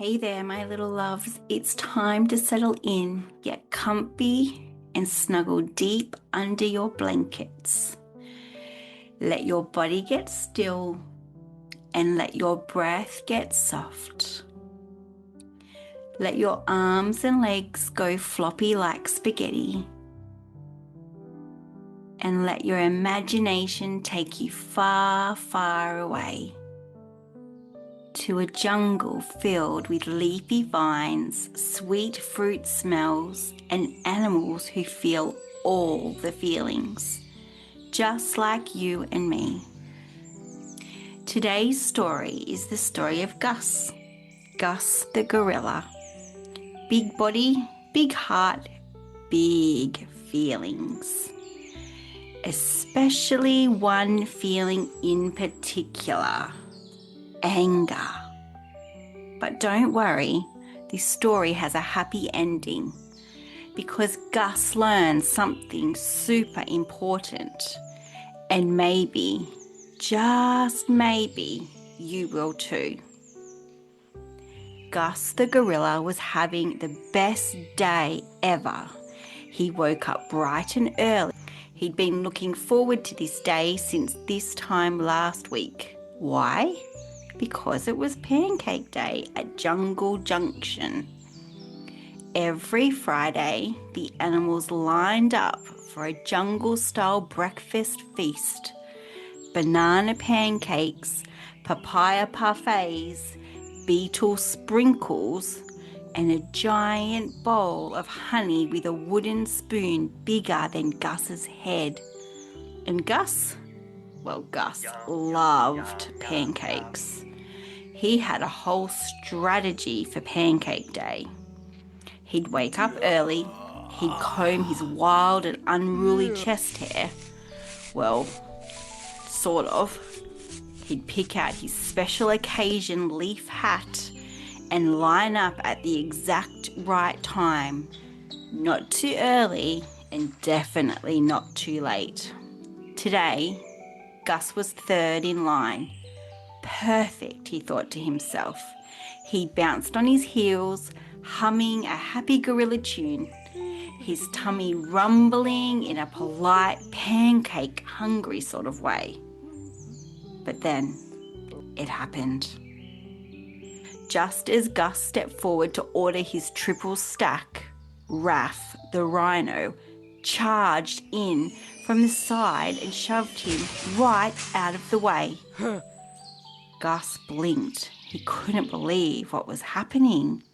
Hey there, my little loves. It's time to settle in, get comfy, and snuggle deep under your blankets. Let your body get still and let your breath get soft. Let your arms and legs go floppy like spaghetti. And let your imagination take you far, far away to a jungle filled with leafy vines, sweet fruit smells, and animals who feel all the feelings, just like you and me. Today's story is the story of Gus the Gorilla. Big body, big heart, big feelings. Especially one feeling in particular. Anger. But don't worry, this story has a happy ending because Gus learned something super important, and maybe, just maybe, you will too. Gus the Gorilla was having the best day ever. He woke up bright and early. He'd been looking forward to this day since this time last week. Why? Because it was Pancake Day at Jungle Junction. Every Friday, the animals lined up for a jungle-style breakfast feast. Banana pancakes, papaya parfaits, beetle sprinkles, and a giant bowl of honey with a wooden spoon bigger than Gus's head. And Gus loved pancakes. He had a whole strategy for Pancake Day. He'd wake up early, he'd comb his wild and unruly chest hair. Well, sort of. He'd pick out his special occasion leaf hat and line up at the exact right time. Not too early and definitely not too late. Today, Gus was third in line. Perfect, he thought to himself. He bounced on his heels, humming a happy gorilla tune, his tummy rumbling in a polite, pancake-hungry sort of way. But then it happened. Just as Gus stepped forward to order his triple stack, Raph, the rhino, charged in from the side and shoved him right out of the way. Gus blinked. He couldn't believe what was happening.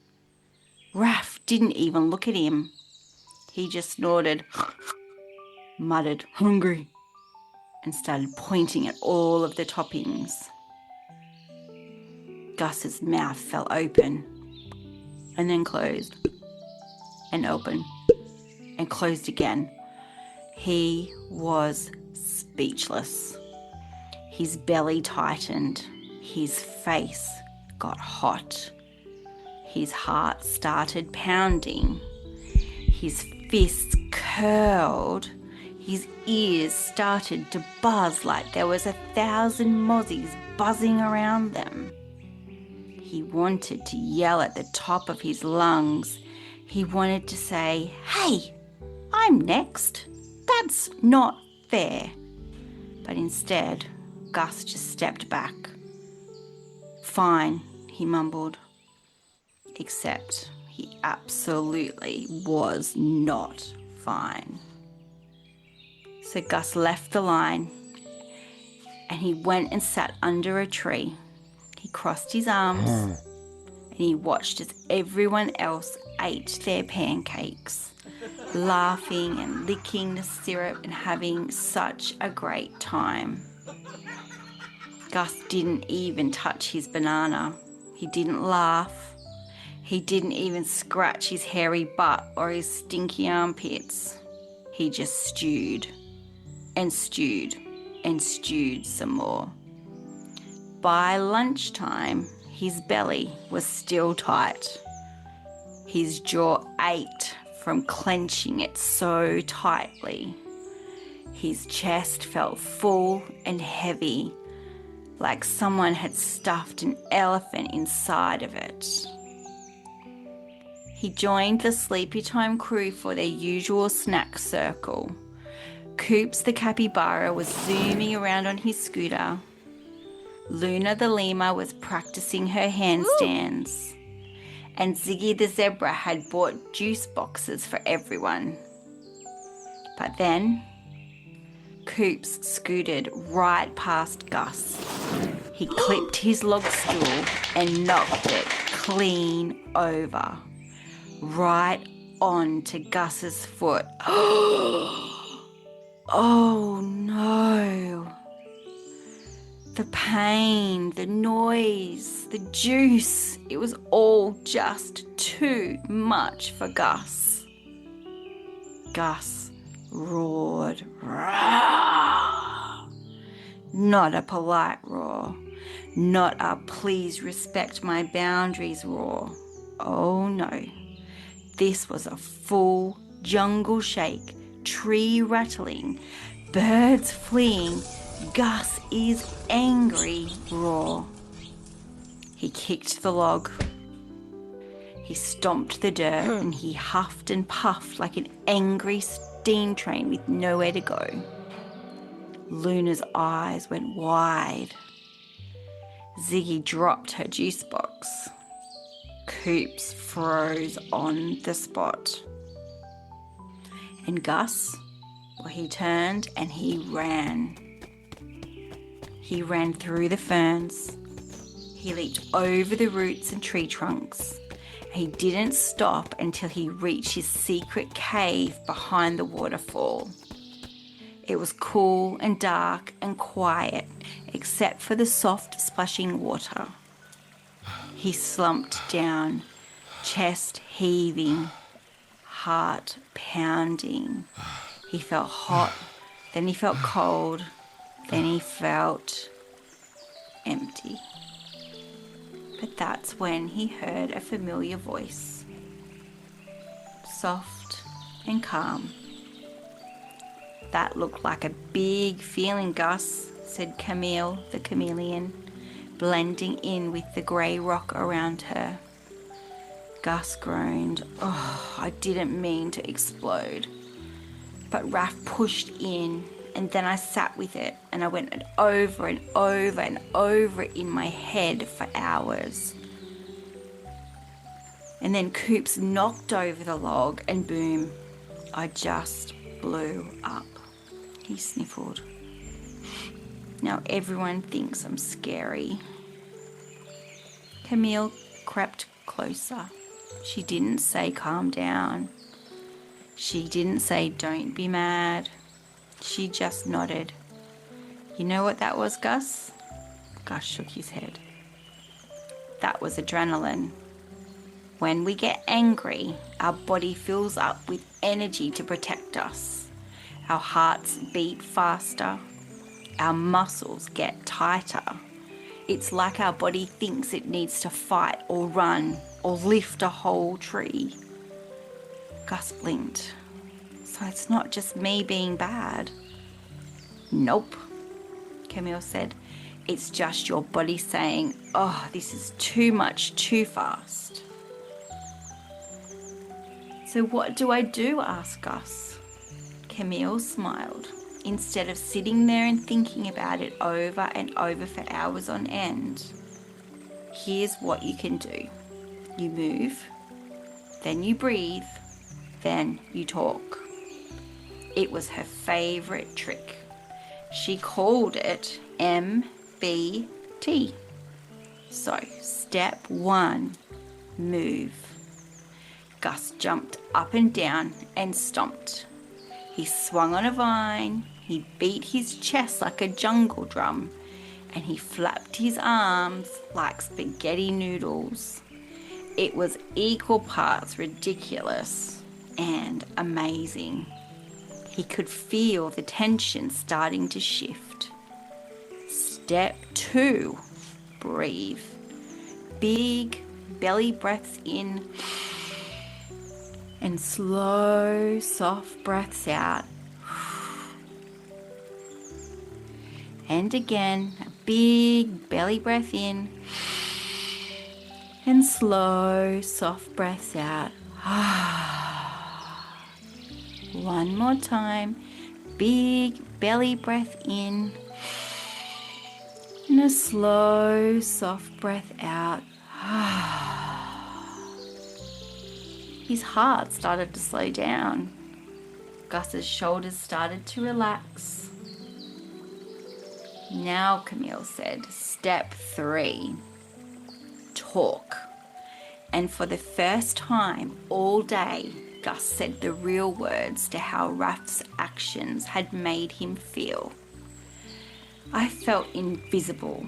Raph didn't even look at him. He just snorted, muttered, "Hungry," and started pointing at all of the toppings. Gus's mouth fell open and then closed and open and closed again. He was speechless. His belly tightened. His face got hot. His heart started pounding. His fists curled. His ears started to buzz like there was 1,000 mozzies buzzing around them. He wanted to yell at the top of his lungs. He wanted to say, "Hey, I'm next. That's not fair." But instead, Gus just stepped back. "Fine," he mumbled. Except he absolutely was not fine. So Gus left the line and he went and sat under a tree. He crossed his arms and he watched as everyone else ate their pancakes, laughing and licking the syrup and having such a great time. Gus didn't even touch his banana. He didn't laugh. He didn't even scratch his hairy butt or his stinky armpits. He just stewed and stewed and stewed some more. By lunchtime, his belly was still tight. His jaw ached from clenching it so tightly. His chest felt full and heavy, like someone had stuffed an elephant inside of it. he joined the Sleepytime Crew for their usual snack circle. Coops the capybara was zooming around on his scooter. Luna the lemur was practicing her handstands. And Ziggy the zebra had bought juice boxes for everyone. But then, Coops scooted right past Gus. He clipped his log stool and knocked it clean over, right onto Gus's foot. Oh no! The pain, the noise, the juice, it was all just too much for Gus. Gus roared. Roar. Not a polite roar. Not a please respect my boundaries roar. Oh no. This was a full jungle shake, tree rattling, birds fleeing, Gus is angry roar. He kicked the log. He stomped the dirt and he huffed and puffed like an angry steam train with nowhere to go. Luna's eyes went wide. Ziggy dropped her juice box. Coops froze on the spot. And Gus, well, he turned and he ran. He ran through the ferns. He leaped over the roots and tree trunks. He didn't stop until he reached his secret cave behind the waterfall. It was cool and dark and quiet, except for the soft splashing water. He slumped down, chest heaving, heart pounding. He felt hot, then he felt cold, then he felt empty. But that's when he heard a familiar voice, soft and calm. That looked like a big feeling, Gus, said Calmille the Chameleon, blending in with the grey rock around her. Gus groaned. Oh, I didn't mean to explode. But Raph pushed in, and then I sat with it, and I went over and over and over it in my head for hours. And then Coops knocked over the log, and boom, I just blew up. He sniffled. Now everyone thinks I'm scary. Calmille crept closer. She didn't say calm down. She didn't say don't be mad. She just nodded. You know what that was, Gus? Gus shook his head. That was adrenaline. When we get angry, our body fills up with energy to protect us. Our hearts beat faster. Our muscles get tighter. It's like our body thinks it needs to fight or run or lift a whole tree. Gus blinked. So it's not just me being bad. Nope, Calmille said. It's just your body saying, oh, this is too much, too fast. So what do I do? Asked Gus. Calmille smiled. Instead of sitting there and thinking about it over and over for hours on end, here's what you can do. You move, then you breathe, then you talk. It was her favorite trick. She called it MBT. So, step 1, move. Gus jumped up and down and stomped. He swung on a vine, he beat his chest like a jungle drum, and he flapped his arms like spaghetti noodles. It was equal parts ridiculous and amazing. He could feel the tension starting to shift. Step 2, breathe. Big belly breaths in and slow, soft breaths out. And again, a big belly breath in and slow, soft breaths out. One more time. Big belly breath in. And a slow, soft breath out. His heart started to slow down. Gus's shoulders started to relax. Now, Calmille said, step 3, talk. And for the first time all day, Gus said the real words to how Raph's actions had made him feel. I felt invisible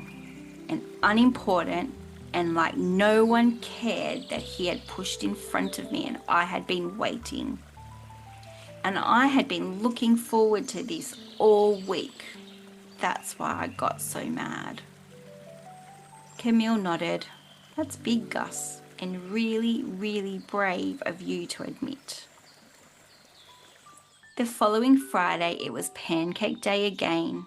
and unimportant, and like no one cared that he had pushed in front of me and I had been waiting. And I had been looking forward to this all week. That's why I got so mad. Calmille nodded. That's big, Gus, and really, really brave of you to admit. The following Friday, it was Pancake Day again.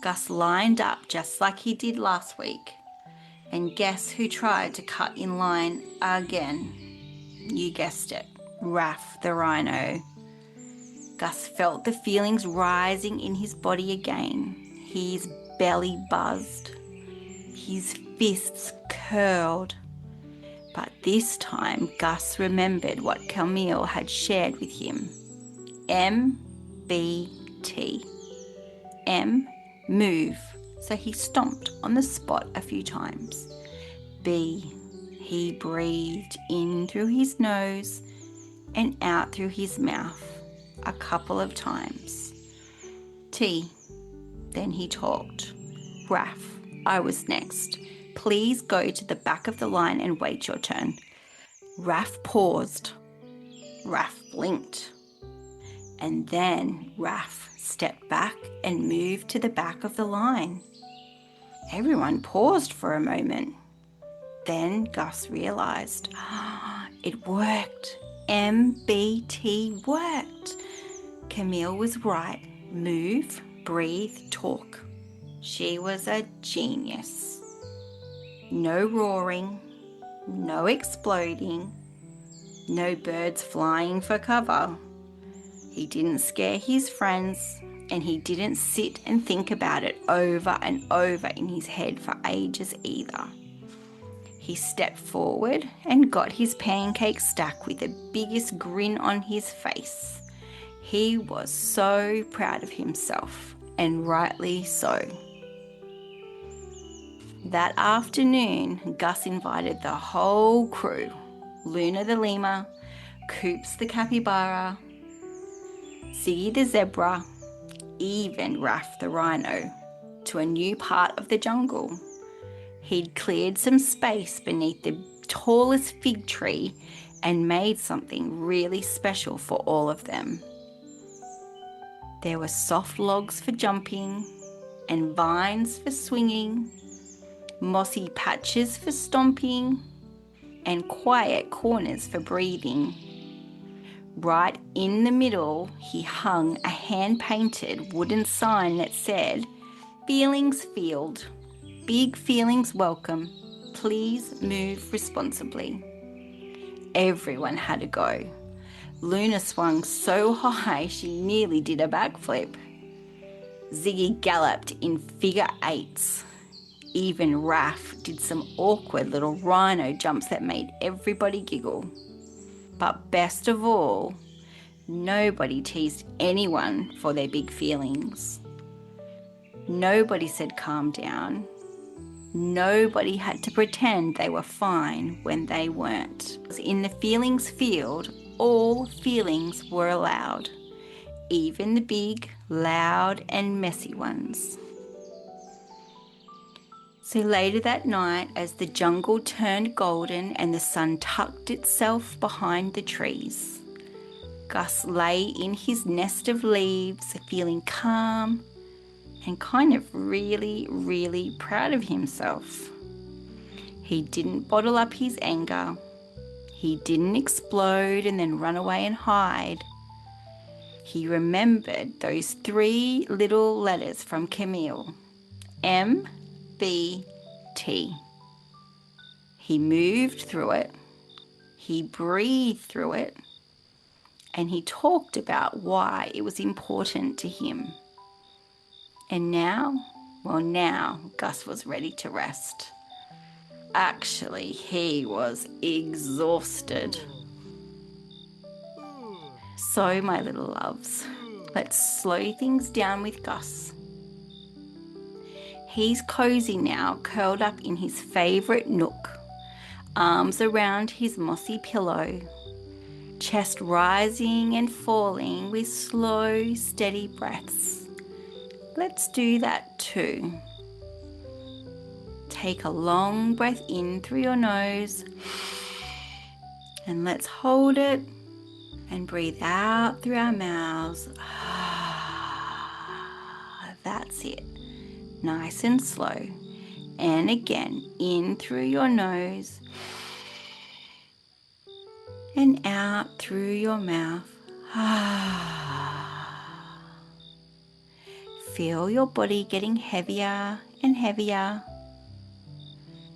Gus lined up just like he did last week. And guess who tried to cut in line again? You guessed it, Raph the rhino. Gus felt the feelings rising in his body again. His belly buzzed. His fists curled. But this time, Gus remembered what Calmille had shared with him. M-B-T. M, move. So he stomped on the spot a few times. B, he breathed in through his nose and out through his mouth a couple of times. T, then he talked. Raph, I was next. Please go to the back of the line and wait your turn. Raph paused. Raph blinked. And then Raph stepped back and moved to the back of the line. Everyone paused for a moment. Then Gus realized, it worked. MBT worked. Calmille was right. Move, breathe, talk. She was a genius. No roaring, no exploding, no birds flying for cover. He didn't scare his friends, and he didn't sit and think about it over and over in his head for ages either. He stepped forward and got his pancake stack with the biggest grin on his face. He was so proud of himself, and rightly so. That afternoon, Gus invited the whole crew, Luna the lemur, Coops the capybara, Ziggy the zebra, even Raph the rhino, to a new part of the jungle. He'd cleared some space beneath the tallest fig tree and made something really special for all of them. There were soft logs for jumping and vines for swinging, mossy patches for stomping, and quiet corners for breathing. Right in the middle, he hung a hand-painted wooden sign that said, "Feelings Field. Big feelings welcome. Please move responsibly." Everyone had a go. Luna swung so high she nearly did a backflip. Ziggy galloped in figure eights. Even Raph did some awkward little rhino jumps that made everybody giggle. But best of all, nobody teased anyone for their big feelings. Nobody said calm down. Nobody had to pretend they were fine when they weren't. In the feelings field, all feelings were allowed, even the big, loud, and messy ones. So later that night, as the jungle turned golden and the sun tucked itself behind the trees, Gus lay in his nest of leaves, feeling calm and kind of really, really proud of himself. He didn't bottle up his anger. He didn't explode and then run away and hide. He remembered those 3 little letters from Calmille, M-B-T. He moved through it. He He breathed through it, and he talked about why it was important to him. And now, Gus was ready to rest. Actually, he was exhausted. So, my little loves, let's slow things down with Gus. He's cozy now, curled up in his favourite nook, arms around his mossy pillow, chest rising and falling with slow, steady breaths. Let's do that too. Take a long breath in through your nose, and let's hold it and breathe out through our mouths. That's it. Nice and slow. And again, in through your nose and out through your mouth. Feel your body getting heavier and heavier.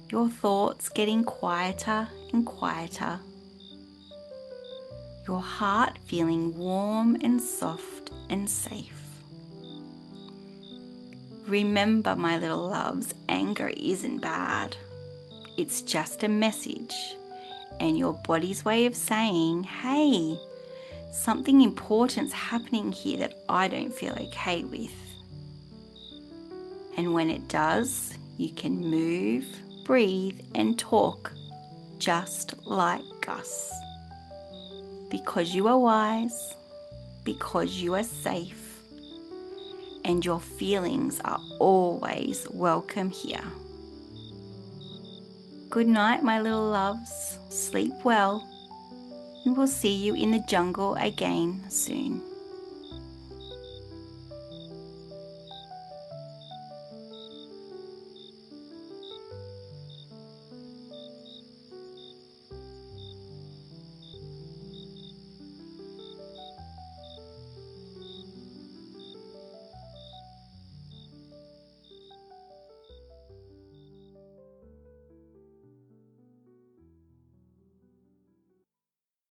Your thoughts getting quieter and quieter. Your heart feeling warm and soft and safe. Remember, my little loves, anger isn't bad. It's just a message and your body's way of saying, hey, something important's happening here that I don't feel okay with. And when it does, you can move, breathe, and talk just like Gus. Because you are wise, because you are safe, and your feelings are always welcome here. Good night, my little loves. Sleep well, and we'll see you in the jungle again soon.